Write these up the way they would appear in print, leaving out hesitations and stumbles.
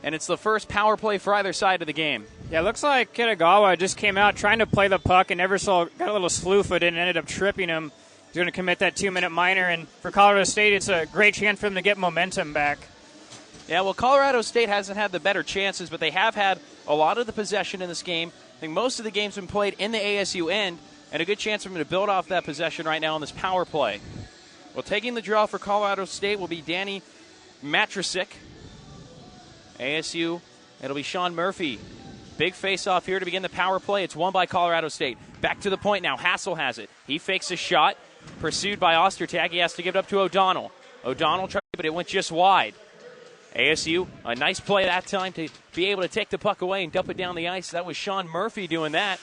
and it's the first power play for either side of the game. Yeah, it looks like Kitagawa just came out trying to play the puck and Eversole got a little slew-footed and ended up tripping him. He's going to commit that 2-minute minor, and for Colorado State, it's a great chance for them to get momentum back. Yeah, well, Colorado State hasn't had the better chances, but they have had a lot of the possession in this game. I think most of the game's been played in the ASU end, and a good chance for them to build off that possession right now on this power play. Well, taking the draw for Colorado State will be Danny Matrasic. ASU, it'll be Sean Murphy. Big face-off here to begin the power play. It's won by Colorado State. Back to the point now. Hassel has it. He fakes a shot. Pursued by Ostertag. He has to give it up to O'Donnell. O'Donnell tried, but it went just wide. ASU, a nice play that time to be able to take the puck away and dump it down the ice. That was Sean Murphy doing that.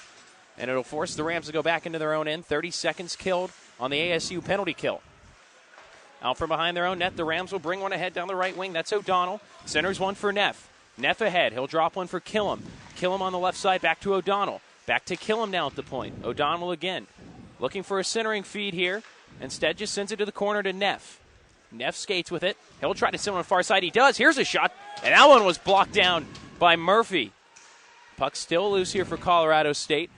And it'll force the Rams to go back into their own end. 30 seconds killed on the ASU penalty kill. Out from behind their own net, the Rams will bring one ahead down the right wing. That's O'Donnell. Centers one for Neff. Neff ahead. He'll drop one for Killam. Killam on the left side, back to O'Donnell. Back to Killam now at the point. O'Donnell again. Looking for a centering feed here. Instead, just sends it to the corner to Neff. Neff skates with it. He'll try to send on the far side. He does. Here's a shot. And that one was blocked down by Murphy. Puck still loose here for Colorado State.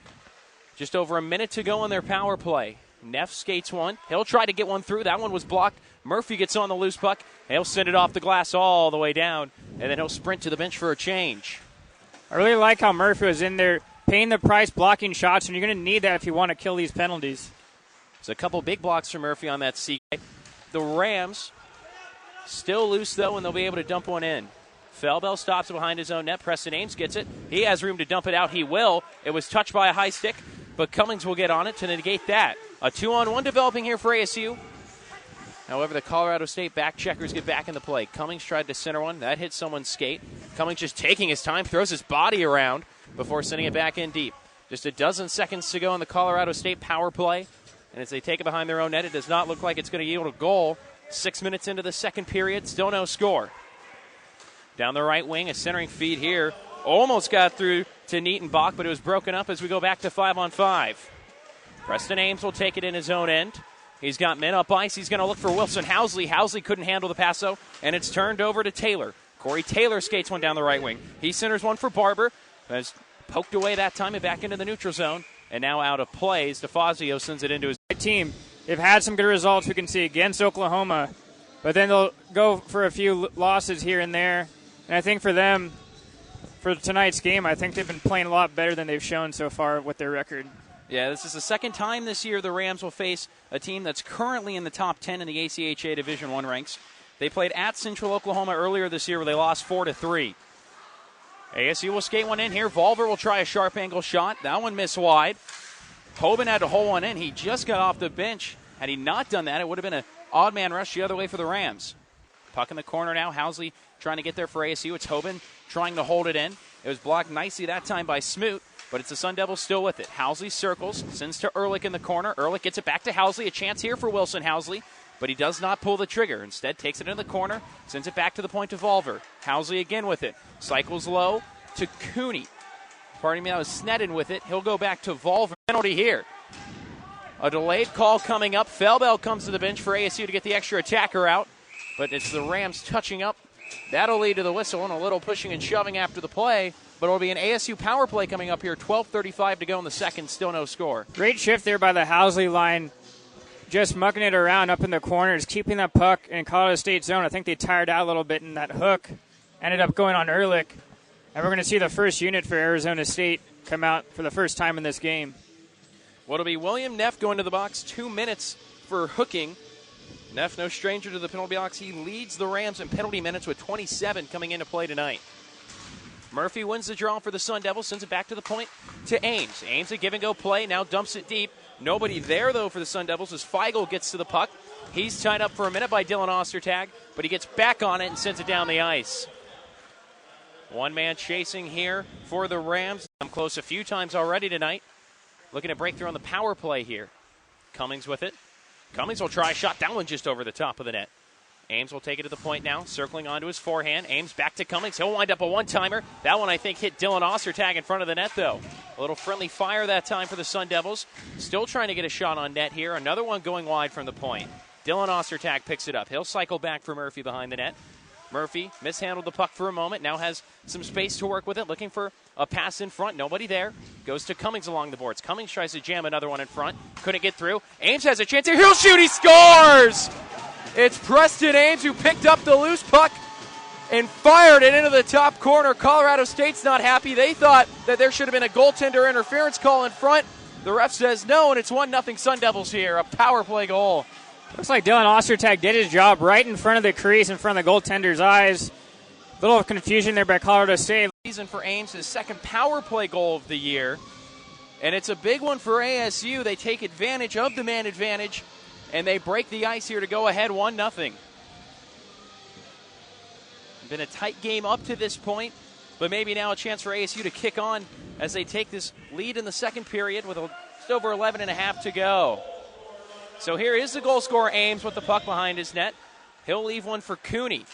Just over a minute to go on their power play. Neff skates one. He'll try to get one through. That one was blocked. Murphy gets on the loose puck. He'll send it off the glass all the way down. And then he'll sprint to the bench for a change. I really like how Murphy was in there paying the price, blocking shots, and you're going to need that if you want to kill these penalties. There's a couple big blocks for Murphy on that CK. The Rams still loose, though, and they'll be able to dump one in. Felbel stops it behind his own net. Preston Ames gets it. He has room to dump it out. He will. It was touched by a high stick, but Cummings will get on it to negate that. A 2-on-1 developing here for ASU. However, the Colorado State back checkers get back in the play. Cummings tried to center one. That hit someone's skate. Cummings just taking his time, throws his body around before sending it back in deep. Just a dozen seconds to go in the Colorado State power play. And as they take it behind their own net, it does not look like it's going to yield a goal. 6 minutes into the second period, still no score. Down the right wing, a centering feed here. Almost got through to Nietenbach, but it was broken up as we go back to 5-on-5. Preston Ames will take it in his own end. He's got men up ice. He's going to look for Wilson Housley. Housley couldn't handle the pass, though, and it's turned over to Taylor. Corey Taylor skates one down the right wing. He centers one for Barber. Has poked away that time and back into the neutral zone. And now out of play, DeFazio sends it into his team. They've had some good results we can see against Oklahoma, but then they'll go for a few losses here and there. And I think for them, for tonight's game, I think they've been playing a lot better than they've shown so far with their record. Yeah, this is the second time this year the Rams will face a team that's currently in the top 10 in the ACHA Division I ranks. They played at Central Oklahoma earlier this year where they lost 4-3. ASU will skate one in here. Volver will try a sharp angle shot. That one missed wide. Hoban had to hold one in. He just got off the bench. Had he not done that, it would have been an odd man rush the other way for the Rams. Puck in the corner now. Housley trying to get there for ASU. It's Hoban trying to hold it in. It was blocked nicely that time by Smoot, but it's the Sun Devils still with it. Housley circles, sends to Ehrlich in the corner. Ehrlich gets it back to Housley. A chance here for Wilson Housley, but he does not pull the trigger. Instead, takes it in the corner, sends it back to the point to Volver. Housley again with it. Cycles low to Cooney. Pardon me, that was Sneddon with it. He'll go back to Volver. Penalty here. A delayed call coming up. Felbel comes to the bench for ASU to get the extra attacker out, but it's the Rams touching up. That'll lead to the whistle and a little pushing and shoving after the play, but it'll be an ASU power play coming up here. 12:35 to go in the second, still no score. Great shift there by the Housley line, just mucking it around up in the corners, keeping that puck in Colorado State zone. I think they tired out a little bit, and that hook ended up going on Ehrlich. And we're going to see the first unit for Arizona State come out for the first time in this game. Well, it'll be William Neff going to the box. 2 minutes for hooking. Neff, no stranger to the penalty box. He leads the Rams in penalty minutes with 27 coming into play tonight. Murphy wins the draw for the Sun Devils, sends it back to the point to Ames. Ames a give-and-go play, now dumps it deep. Nobody there, though, for the Sun Devils as Feigl gets to the puck. He's tied up for a minute by Dylan Ostertag, but he gets back on it and sends it down the ice. One man chasing here for the Rams. I'm close a few times already tonight. Looking to break through on the power play here. Cummings with it. Cummings will try a shot. That one just over the top of the net. Ames will take it to the point now, circling onto his forehand. Ames back to Cummings. He'll wind up a one-timer. That one, I think, hit Dylan Ostertag in front of the net, though. A little friendly fire that time for the Sun Devils. Still trying to get a shot on net here. Another one going wide from the point. Dylan Ostertag picks it up. He'll cycle back for Murphy behind the net. Murphy mishandled the puck for a moment, now has some space to work with it, looking for a pass in front. Nobody there. Goes to Cummings along the boards. Cummings tries to jam another one in front. Couldn't get through. Ames has a chance here. He'll shoot. He scores! It's Preston Ames who picked up the loose puck and fired it into the top corner. Colorado State's not happy. They thought that there should have been a goaltender interference call in front. The ref says no, and it's 1-0 Sun Devils here. A power play goal. Looks like Dylan Ostertag did his job right in front of the crease, in front of the goaltender's eyes. A little confusion there by Colorado State. Season for Ames, his second power play goal of the year. And it's a big one for ASU. They take advantage of the man advantage, and they break the ice here to go ahead 1-0. Been a tight game up to this point, but maybe now a chance for ASU to kick on as they take this lead in the second period with just over 11 and a half to go. So here is the goal scorer, Ames, with the puck behind his net. He'll leave one for Cooney.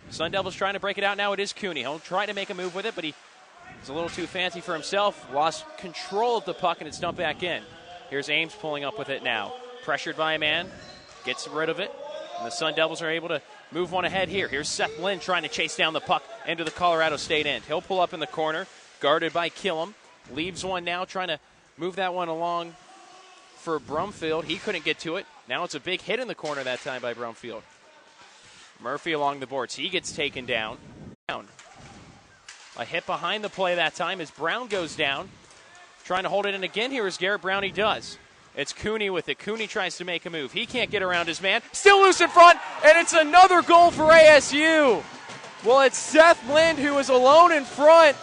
Sun Devils trying to break it out now. It is Cooney. He'll try to make a move with it, but he's a little too fancy for himself. Lost control of the puck, and it's dumped back in. Here's Ames pulling up with it now. Pressured by a man. Gets rid of it. And the Sun Devils are able to move one ahead here. Here's Seth Lind trying to chase down the puck into the Colorado State end. He'll pull up in the corner. Guarded by Killam. Leaves one now, trying to move that one along for Brumfield. He couldn't get to it. Now it's a big hit in the corner that time by Brumfield. Murphy along the boards. He gets taken down. A hit behind the play that time as Brown goes down. Trying to hold it in again here as Garrett Brown. He does. It's Cooney with it. Cooney tries to make a move. He can't get around his man. Still loose in front, and it's another goal for ASU. Well, it's Seth Lind who was alone in front.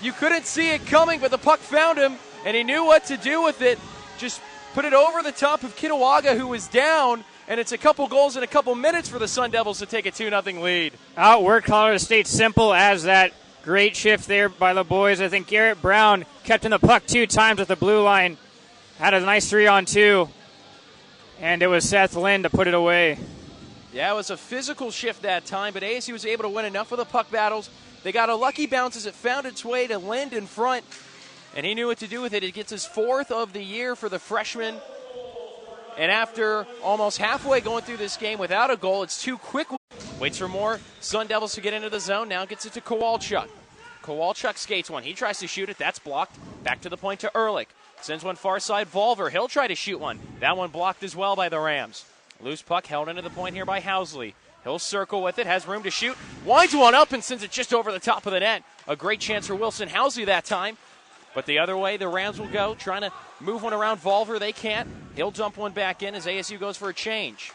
You couldn't see it coming, but the puck found him, and he knew what to do with it. Just put it over the top of Kitawaga, who was down, and it's a couple goals in a couple minutes for the Sun Devils to take a 2-0 lead. Outworked Colorado State, simple as that. Great shift there by the boys. I think Garrett Brown kept in the puck 2 times at the blue line. Had a nice 3-on-2, and it was Seth Lind to put it away. Yeah, it was a physical shift that time, but ASU was able to win enough of the puck battles. They got a lucky bounce as it found its way to Lind in front, and he knew what to do with it. It gets his 4th of the year for the freshman. And after almost halfway going through this game without a goal, it's 2 quick. Waits for more Sun Devils to get into the zone. Now gets it to Kowalchuk. Kowalchuk skates one. He tries to shoot it. That's blocked. Back to the point to Ehrlich. Sends one far side. Volver. He'll try to shoot one. That one blocked as well by the Rams. Loose puck held into the point here by Housley. He'll circle with it. Has room to shoot. Winds one up and sends it just over the top of the net. A great chance for Wilson Housley that time. But the other way, the Rams will go, trying to move one around Volver. They can't. He'll dump one back in as ASU goes for a change.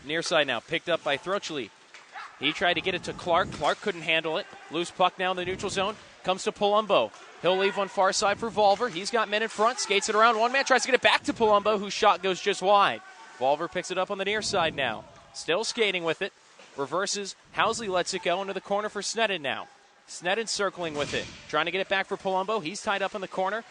Near side now, picked up by Throchely. He tried to get it to Clark. Clark couldn't handle it. Loose puck now in the neutral zone. Comes to Palumbo. He'll leave one far side for Volver. He's got men in front. Skates it around. One man tries to get it back to Palumbo, whose shot goes just wide. Volver picks it up on the near side now. Still skating with it. Reverses. Housley lets it go into the corner for Sneddon now. Sneddon circling with it. Trying to get it back for Palumbo. He's tied up in the corner.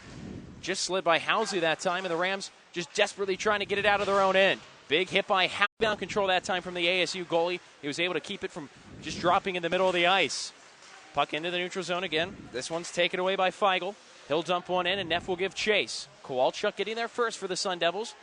Just slid by Housley that time, and the Rams just desperately trying to get it out of their own end. Big hit by Housley. Down control that time from the ASU goalie. He was able to keep it from just dropping in the middle of the ice. Puck into the neutral zone again. This one's taken away by Feigl. He'll dump one in, and Neff will give chase. Kowalchuk getting there first for the Sun Devils.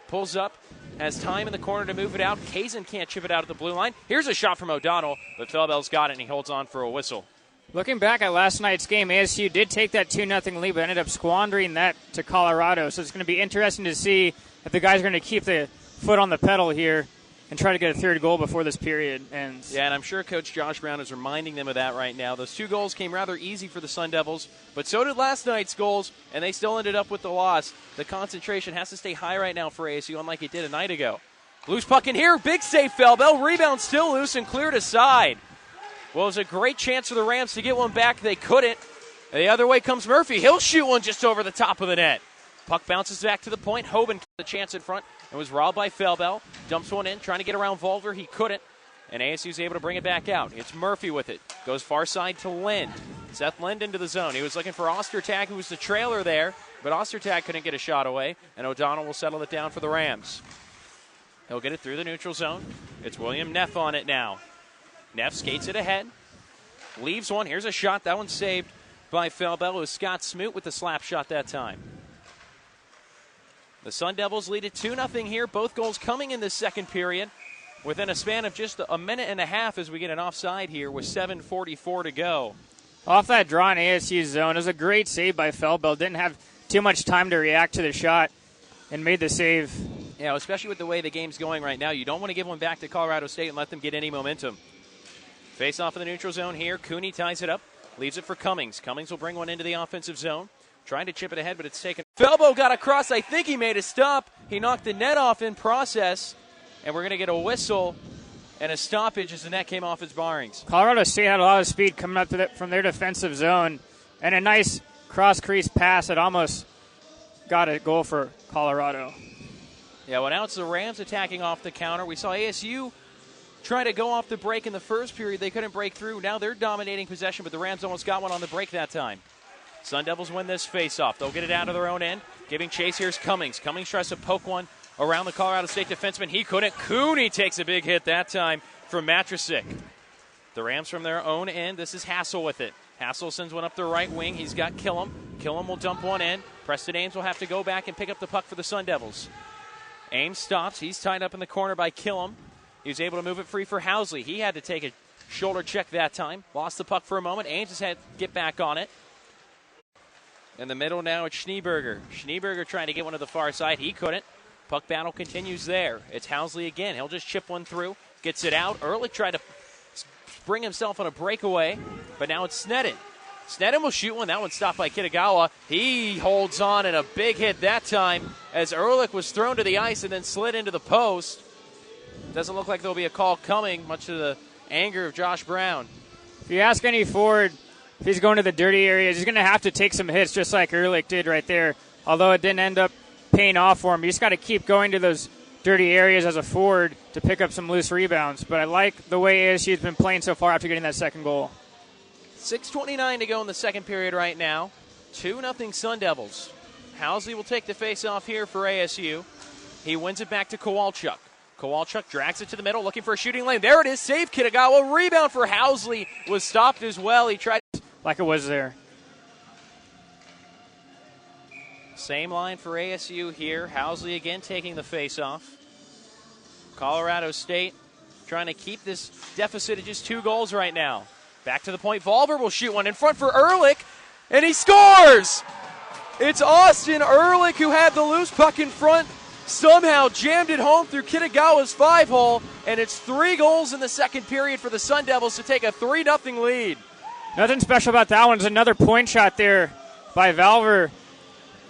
Pulls up, has time in the corner to move it out. Kazin can't chip it out at the blue line. Here's a shot from O'Donnell, but Felbell's got it, and he holds on for a whistle. Looking back at last night's game, ASU did take that 2-0 lead, but ended up squandering that to Colorado. So it's going to be interesting to see if the guys are going to keep the foot on the pedal here and try to get a 3rd goal before this period ends. Yeah, and I'm sure Coach Josh Brown is reminding them of that right now. Those 2 goals came rather easy for the Sun Devils, but so did last night's goals, and they still ended up with the loss. The concentration has to stay high right now for ASU, unlike it did a night ago. Loose puck in here. Big save, Felbell. Rebound still loose and cleared aside. Well, it was a great chance for the Rams to get one back. They couldn't. And the other way comes Murphy. He'll shoot one just over the top of the net. Puck bounces back to the point. Hoban the chance in front and was robbed by Felbell. Dumps one in, trying to get around Volver. He couldn't. And ASU's able to bring it back out. It's Murphy with it. Goes far side to Lind. Seth Lind into the zone. He was looking for Ostertag, who was the trailer there. But Ostertag couldn't get a shot away. And O'Donnell will settle it down for the Rams. He'll get it through the neutral zone. It's William Neff on it now. Neff skates it ahead. Leaves one. Here's a shot. That one's saved by Felbell. It was Scott Smoot with the slap shot that time. The Sun Devils lead it 2-0 here. Both goals coming in the second period. within a span of just a minute and a half as we get an offside here with 7:44 to go. Off that draw in ASU's zone, it was a great save by Feldbell. Didn't have too much time to react to the shot and made the save. Yeah, especially with the way the game's going right now. You don't want to give one back to Colorado State and let them get any momentum. Face off in the neutral zone here. Cooney ties it up, leaves it for Cummings. Cummings will bring one into the offensive zone. Trying to chip it ahead, but it's taken. Felbo got across. I think he made a stop. He knocked the net off in process, and we're going to get a whistle and a stoppage as the net came off its bearings. Colorado State had a lot of speed coming up from their defensive zone, and a nice cross-crease pass that almost got a goal for Colorado. Yeah, well, now it's the Rams attacking off the counter. We saw ASU try to go off the break in the first period. They couldn't break through. Now they're dominating possession, but the Rams almost got one on the break that time. Sun Devils win this face-off. They'll get it out of their own end. Giving chase, here's Cummings. Cummings tries to poke one around the Colorado State defenseman. He couldn't. Cooney takes a big hit that time from Matrasic. The Rams from their own end. This is Hassel with it. Hassel sends one up the right wing. He's got Killam. Killam will dump one in. Preston Ames will have to go back and pick up the puck for the Sun Devils. Ames stops. He's tied up in the corner by Killam. He was able to move it free for Housley. He had to take a shoulder check that time. Lost the puck for a moment. Ames has had to get back on it. In the middle now, it's Schneeberger. Schneeberger trying to get one to the far side. He couldn't. Puck battle continues there. It's Housley again. He'll just chip one through. Gets it out. Ehrlich tried to bring himself on a breakaway, but now it's Sneddon. Sneddon will shoot one. That one's stopped by Kitagawa. He holds on, and a big hit that time as Ehrlich was thrown to the ice and then slid into the post. Doesn't look like there'll be a call coming, much to the anger of Josh Brown. If you ask any forward if he's going to the dirty areas, he's going to have to take some hits just like Ehrlich did right there. Although it didn't end up paying off for him, you just got to keep going to those dirty areas as a forward to pick up some loose rebounds. But I like the way ASU's been playing so far after getting that second goal. 6:29 to go in the second period right now. 2-0 Sun Devils. Housley will take the face-off here for ASU. He wins it back to Kowalchuk. Kowalchuk drags it to the middle, looking for a shooting lane. There it is, save Kitagawa. Rebound for Housley was stopped as well. He tried like it was there. Same line for ASU here. Housley again taking the face-off. Colorado State trying to keep this deficit at just 2 goals right now. Back to the point. Volver will shoot one in front for Ehrlich, and he scores! It's Austin Ehrlich who had the loose puck in front. Somehow jammed it home through Kitagawa's 5-hole, and it's 3 goals in the second period for the Sun Devils to take a 3-0 lead. Nothing special about that one. It's another point shot there by Valver,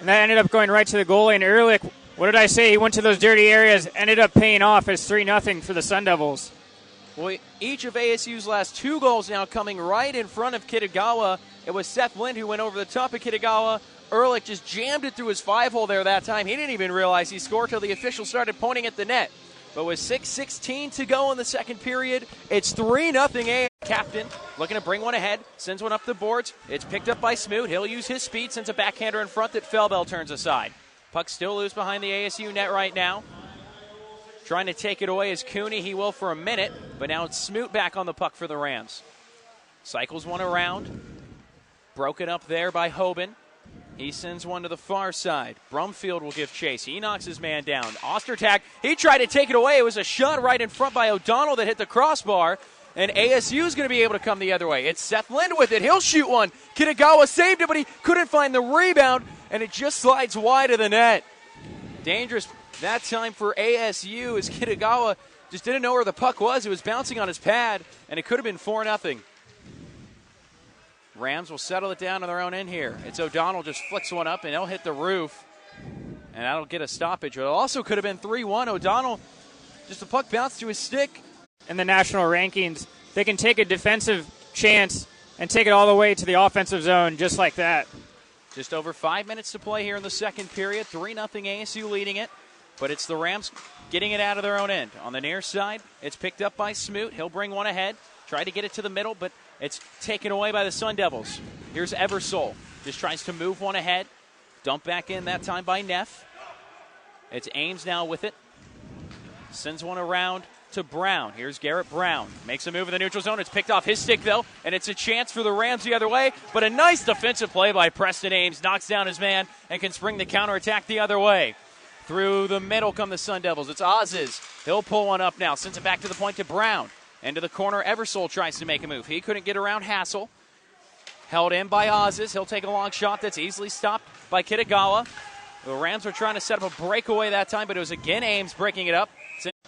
and that ended up going right to the goalie. And Ehrlich, what did I say? He went to those dirty areas, ended up paying off as 3-0 for the Sun Devils. Well, each of ASU's last 2 goals now coming right in front of Kitagawa. It was Seth Lind who went over the top of Kitagawa. Ehrlich just jammed it through his 5-hole there that time. He didn't even realize he scored till the official started pointing at the net. But with 6:16 to go in the second period, it's 3-0 A. Captain looking to bring one ahead, sends one up the boards. It's picked up by Smoot. He'll use his speed, sends a backhander in front that Felbell turns aside. Puck still loose behind the ASU net right now. Trying to take it away is Cooney. He will for a minute, but now it's Smoot back on the puck for the Rams. Cycles one around. Broken up there by Hoban. He sends one to the far side. Brumfield will give chase. He knocks his man down. Ostertag, he tried to take it away. It was a shot right in front by O'Donnell that hit the crossbar, and ASU is going to be able to come the other way. It's Seth Lind with it. He'll shoot one. Kitagawa saved it, but he couldn't find the rebound, and it just slides wide of the net. Dangerous that time for ASU as Kitagawa just didn't know where the puck was. It was bouncing on his pad, and it could have been 4-0. Rams will settle it down on their own end here. It's O'Donnell just flicks one up, and he'll hit the roof, and that'll get a stoppage. It also could have been 3-1. O'Donnell, just the puck bounced to his stick. In the national rankings, they can take a defensive chance and take it all the way to the offensive zone just like that. Just over 5 minutes to play here in the second period. 3-0 ASU leading it, but it's the Rams getting it out of their own end. On the near side, it's picked up by Smoot. He'll bring one ahead. Try to get it to the middle, but it's taken away by the Sun Devils. Here's Eversole. Just tries to move one ahead. Dump back in that time by Neff. It's Ames now with it. Sends one around to Brown. Here's Garrett Brown. Makes a move in the neutral zone. It's picked off his stick, though, and it's a chance for the Rams the other way. But a nice defensive play by Preston Ames. Knocks down his man and can spring the counterattack the other way. Through the middle come the Sun Devils. It's Oz's. He'll pull one up now. Sends it back to the point to Brown. Into the corner, Eversole tries to make a move. He couldn't get around Hassel. Held in by Oz's. He'll take a long shot that's easily stopped by Kitagawa. The Rams were trying to set up a breakaway that time, but it was again Ames breaking it up.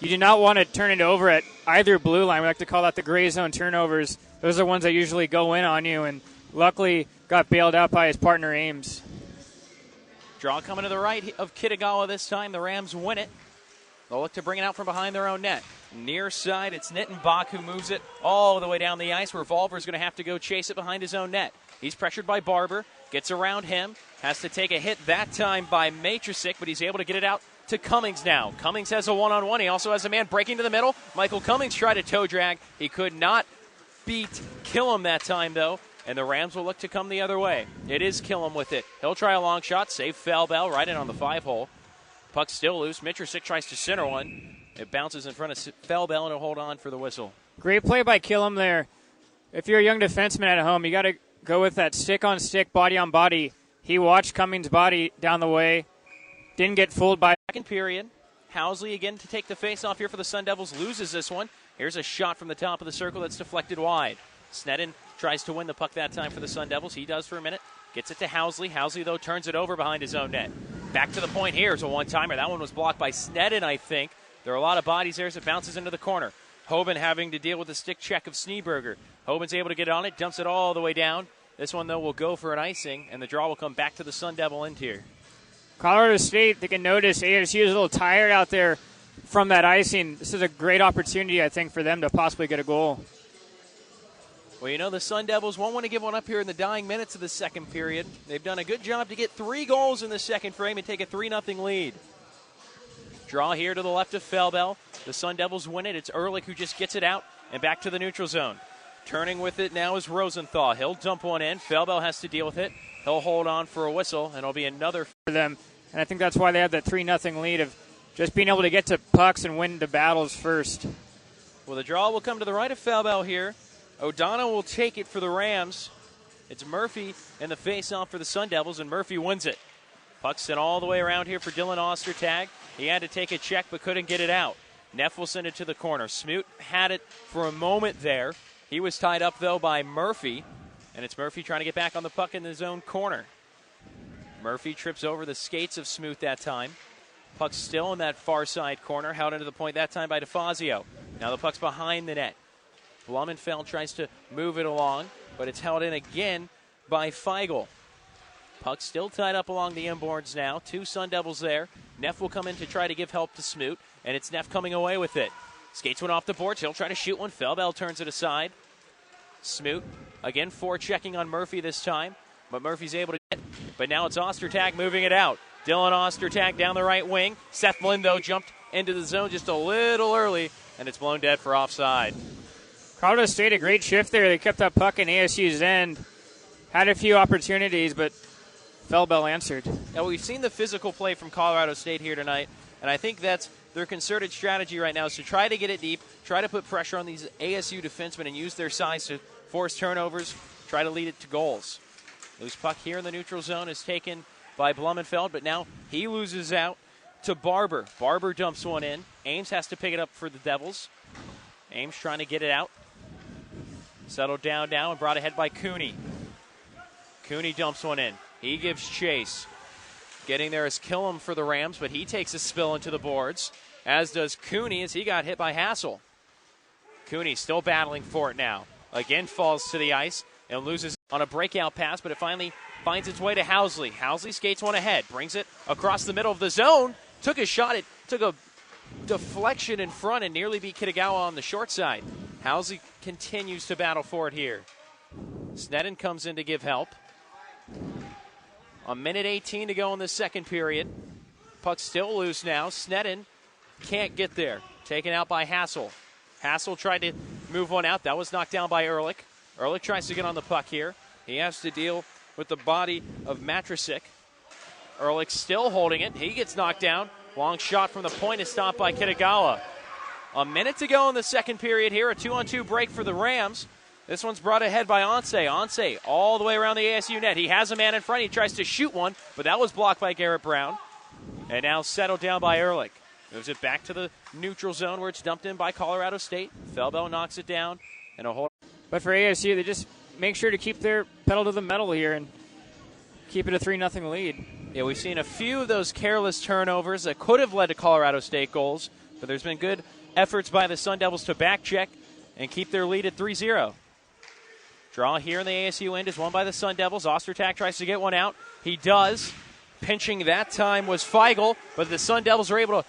You do not want to turn it over at either blue line. We like to call that the gray zone turnovers. Those are the ones that usually go in on you, and luckily got bailed out by his partner Ames. Draw coming to the right of Kitagawa this time. The Rams win it. They'll look to bring it out from behind their own net. Near side, it's Nittenbach who moves it all the way down the ice. Revolver's going to have to go chase it behind his own net. He's pressured by Barber, gets around him, has to take a hit that time by Matrisic, but he's able to get it out to Cummings now. Cummings has a one-on-one. He also has a man breaking to the middle. Michael Cummings tried to toe drag. He could not beat Killam that time, though, and the Rams will look to come the other way. It is Killam with it. He'll try a long shot, save Falbell right in on the 5-hole. Puck still loose. Mitrosic tries to center one. It bounces in front of Falbell, and he'll hold on for the whistle. Great play by Killam there. If you're a young defenseman at home, you got to go with that stick-on-stick, body-on-body. He watched Cummings' body down the way. Didn't get fooled by. Second period. Housley again to take the face-off here for the Sun Devils. Loses this one. Here's a shot from the top of the circle that's deflected wide. Snedden tries to win the puck that time for the Sun Devils. He does for a minute. Gets it to Housley. Housley, though, turns it over behind his own net. Back to the point here is a one-timer. That one was blocked by Snedden, I think. There are a lot of bodies there as it bounces into the corner. Hoban having to deal with the stick check of Schneeberger. Hoban's able to get on it, dumps it all the way down. This one, though, will go for an icing, and the draw will come back to the Sun Devil end here. Colorado State, they can notice ASU is a little tired out there from that icing. This is a great opportunity, I think, for them to possibly get a goal. Well, you know, the Sun Devils won't want to give one up here in the dying minutes of the second period. They've done a good job to get 3 goals in the second frame and take a 3-0 lead. Draw here to the left of Falbell. The Sun Devils win it. It's Ehrlich who just gets it out and back to the neutral zone. Turning with it now is Rosenthal. He'll dump one in. Falbell has to deal with it. He'll hold on for a whistle, and it'll be another for them. And I think that's why they have that 3-0 lead of just being able to get to pucks and win the battles first. Well, the draw will come to the right of Falbell here. O'Donnell will take it for the Rams. It's Murphy in the face-off for the Sun Devils, and Murphy wins it. Puck sent all the way around here for Dylan Ostertag. He had to take a check but couldn't get it out. Neff will send it to the corner. Smoot had it for a moment there. He was tied up, though, by Murphy, and it's Murphy trying to get back on the puck in his own corner. Murphy trips over the skates of Smoot that time. Puck's still in that far side corner, held into the point that time by DeFazio. Now the puck's behind the net. Blumenfeld tries to move it along, but it's held in again by Feigl. Puck still tied up along the inboards now. 2 Sun Devils there. Neff will come in to try to give help to Smoot, and it's Neff coming away with it. Skates one off the boards. He'll try to shoot one. Falbell turns it aside. Smoot, again, forechecking on Murphy this time, but Murphy's able to get. But now it's Ostertag moving it out. Dylan Ostertag down the right wing. Seth Lindo jumped into the zone just a little early, and it's blown dead for offside. Colorado State, a great shift there. They kept that puck in ASU's end. Had a few opportunities, but Falbell answered. Now, we've seen the physical play from Colorado State here tonight, and I think that's their concerted strategy right now is to try to get it deep, try to put pressure on these ASU defensemen and use their size to force turnovers, try to lead it to goals. Loose puck here in the neutral zone is taken by Blumenfeld, but now he loses out to Barber. Barber dumps one in. Ames has to pick it up for the Devils. Ames trying to get it out. Settled down now and brought ahead by Cooney. Cooney dumps one in. He gives chase. Getting there is Killam for the Rams, but he takes a spill into the boards, as does Cooney as he got hit by Hassel. Cooney still battling for it now. Again falls to the ice and loses on a breakout pass, but it finally finds its way to Housley. Housley skates one ahead, brings it across the middle of the zone, took a shot, it took a deflection in front and nearly beat Kitagawa on the short side. Housley continues to battle for it here. Snedden comes in to give help. A minute 18 to go in the second period. Puck's still loose now. Snedden can't get there. Taken out by Hassel. Hassel tried to move one out. That was knocked down by Ehrlich. Ehrlich tries to get on the puck here. He has to deal with the body of Matrisic. Ehrlich still holding it. He gets knocked down. Long shot from the point is stopped by Kitagawa. A minute to go in the second period here. A 2-on-2 break for the Rams. This one's brought ahead by Onse. Onse all the way around the ASU net. He has a man in front. He tries to shoot one, but that was blocked by Garrett Brown. And now settled down by Ehrlich. Moves it back to the neutral zone where it's dumped in by Colorado State. Felbel knocks it down. And a hold. But for ASU, they just make sure to keep their pedal to the metal here and keep it a 3-0 lead. Yeah, we've seen a few of those careless turnovers that could have led to Colorado State goals, but there's been good efforts by the Sun Devils to back check and keep their lead at 3-0. Draw here in the ASU end is won by the Sun Devils. Ostertag tries to get one out. He does. Pinching that time was Feigl, but the Sun Devils are able to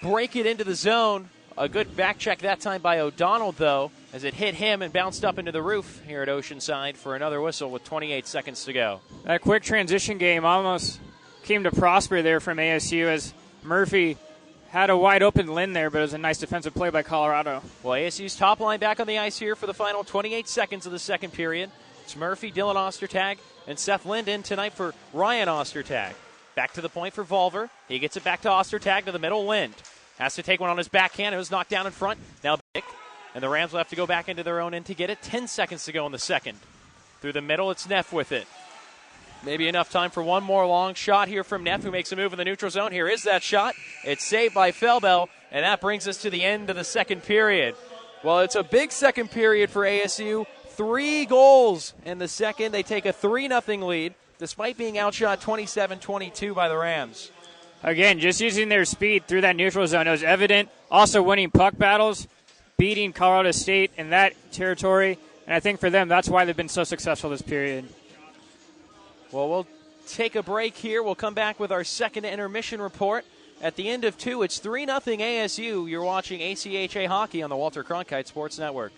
break it into the zone. A good back check that time by O'Donnell, though, as it hit him and bounced up into the roof here at Oceanside for another whistle with 28 seconds to go. That quick transition game almost came to prosper there from ASU as Murphy had a wide-open Lynn there, but it was a nice defensive play by Colorado. Well, ASU's top line back on the ice here for the final 28 seconds of the second period. It's Murphy, Dylan Ostertag, and Seth Linden tonight for Ryan Ostertag. Back to the point for Volver. He gets it back to Ostertag to the middle. Lind has to take one on his backhand. It was knocked down in front. Now Bick. And the Rams will have to go back into their own end to get it. 10 seconds to go in the second. Through the middle, it's Neff with it. Maybe enough time for one more long shot here from Neff, who makes a move in the neutral zone. Here is that shot. It's saved by Felbel, and that brings us to the end of the second period. Well, it's a big second period for ASU. 3 goals in the second. They take a 3-0 lead, despite being outshot 27-22 by the Rams. Again, just using their speed through that neutral zone. It was evident. Also winning puck battles, beating Colorado State in that territory. And I think for them, that's why they've been so successful this period. Well, we'll take a break here. We'll come back with our second intermission report. At the end of 2, it's 3-0 ASU. You're watching ACHA Hockey on the Walter Cronkite Sports Network.